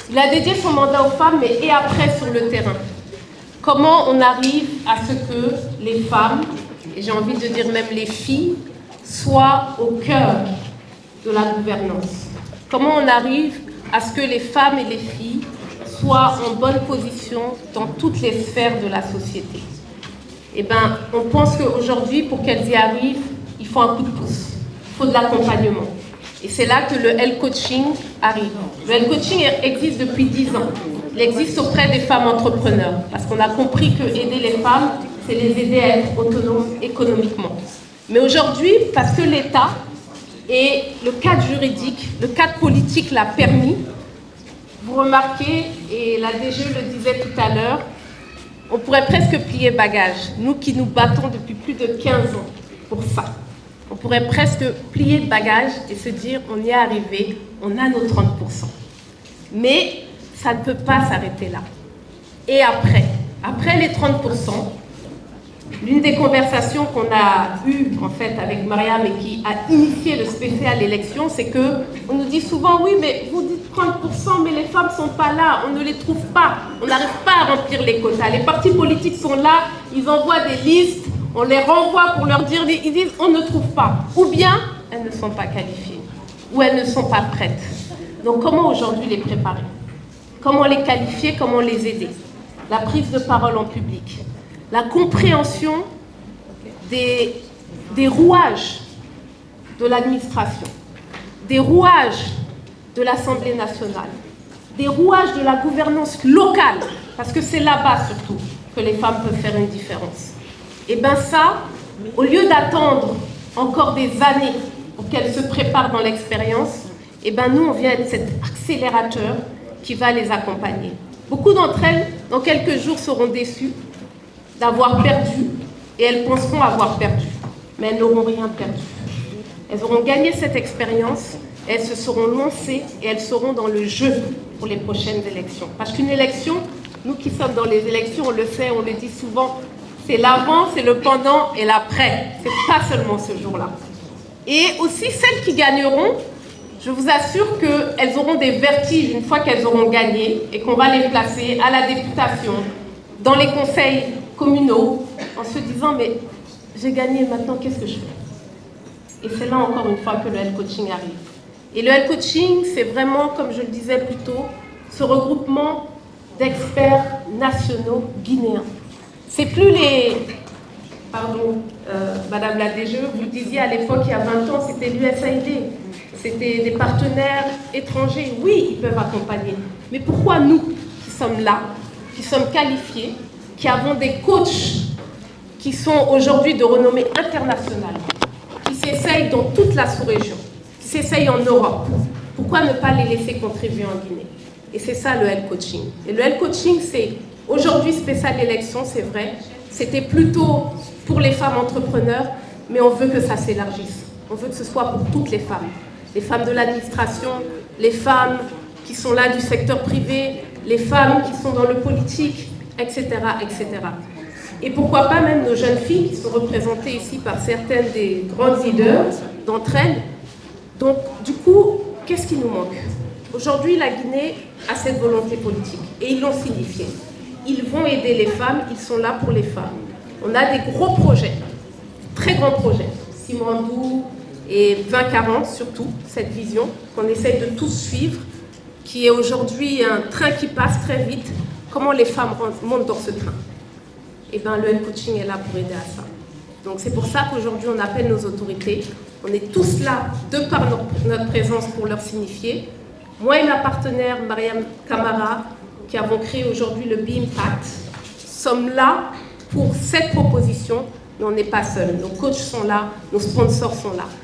Il a dédié son mandat aux femmes, mais et après sur le terrain. Comment on arrive à ce que les femmes, et j'ai envie de dire même les filles, soient au cœur de la gouvernance? Comment on arrive à ce que les femmes et les filles soient en bonne position dans toutes les sphères de la société? Eh bien, on pense qu'aujourd'hui, pour qu'elles y arrivent, il faut un coup de pouce, il faut de l'accompagnement. Et c'est là que le health coaching arrive. Le health coaching existe depuis 10 ans. Il existe auprès des femmes entrepreneurs, parce qu'on a compris que aider les femmes, c'est les aider à être autonomes économiquement. Mais aujourd'hui, parce que l'État et le cadre juridique, le cadre politique l'a permis, vous remarquez, et la DGE le disait tout à l'heure, on pourrait presque plier bagage. Nous qui nous battons depuis plus de 15 ans pour ça. On pourrait presque plier bagage et se dire on y est arrivé, on a nos 30%. Mais ça ne peut pas s'arrêter là. Et après les 30%, l'une des conversations qu'on a eues en fait avec Mariam et qui a initié le spécial élection, c'est que on nous dit souvent oui mais vous dites 30% mais les femmes sont pas là, on ne les trouve pas, on n'arrive pas à remplir les quotas. Les partis politiques sont là, ils envoient des listes, on les renvoie pour leur dire, ils disent on ne trouve pas. Ou bien elles ne sont pas qualifiées, ou elles ne sont pas prêtes. Donc comment aujourd'hui les préparer? Comment les qualifier? Comment les aider? La prise de parole en public, la compréhension des rouages de l'administration, des rouages de l'Assemblée nationale, des rouages de la gouvernance locale, parce que c'est là-bas surtout que les femmes peuvent faire une différence. Et bien ça, au lieu d'attendre encore des années pour qu'elles se préparent dans l'expérience, et bien nous, on vient être cet accélérateur qui va les accompagner. Beaucoup d'entre elles, dans quelques jours, seront déçues d'avoir perdu, et elles penseront avoir perdu, mais elles n'auront rien perdu. Elles auront gagné cette expérience, elles se seront lancées et elles seront dans le jeu pour les prochaines élections. Parce qu'une élection, nous qui sommes dans les élections, on le sait, on le dit souvent, c'est l'avant, c'est le pendant et l'après. C'est pas seulement ce jour-là. Et aussi celles qui gagneront, je vous assure qu'elles auront des vertiges une fois qu'elles auront gagné et qu'on va les placer à la députation, dans les conseils communaux, en se disant mais j'ai gagné, maintenant qu'est-ce que je fais? Et c'est là encore une fois que le health coaching arrive. Et le health coaching, c'est vraiment, comme je le disais plus tôt, ce regroupement d'experts nationaux guinéens. C'est plus les... Pardon, Madame la DGE, vous le disiez à l'époque, il y a 20 ans, c'était l'USAID. C'était des partenaires étrangers. Oui, ils peuvent accompagner. Mais pourquoi nous, qui sommes là, qui sommes qualifiés, qui avons des coachs qui sont aujourd'hui de renommée internationale, qui s'essayent dans toute la sous-région, qui s'essayent en Europe, pourquoi ne pas les laisser contribuer en Guinée? Et c'est ça le health coaching. Et le health coaching, c'est aujourd'hui spécial élection, c'est vrai. C'était plutôt pour les femmes entrepreneurs, mais on veut que ça s'élargisse. On veut que ce soit pour toutes les femmes de l'administration, les femmes qui sont là du secteur privé, les femmes qui sont dans le politique, etc., etc. Et pourquoi pas même nos jeunes filles qui sont représentées ici par certaines des grandes leaders d'entre elles. Donc, du coup, qu'est-ce qui nous manque? Aujourd'hui, la Guinée a cette volonté politique et ils l'ont signifié. Ils vont aider les femmes, ils sont là pour les femmes. On a des gros projets, très grands projets, Simandou et 2040 surtout, cette vision qu'on essaye de tous suivre, qui est aujourd'hui un train qui passe très vite. Comment les femmes montent dans ce train? Et bien le health coaching est là pour aider à ça. Donc c'est pour ça qu'aujourd'hui on appelle nos autorités. On est tous là, de par notre présence, pour leur signifier. Moi et ma partenaire Mariam Camara, qui avons créé aujourd'hui le Be Impact, sommes là pour cette proposition, mais on n'est pas seuls. Nos coachs sont là, nos sponsors sont là.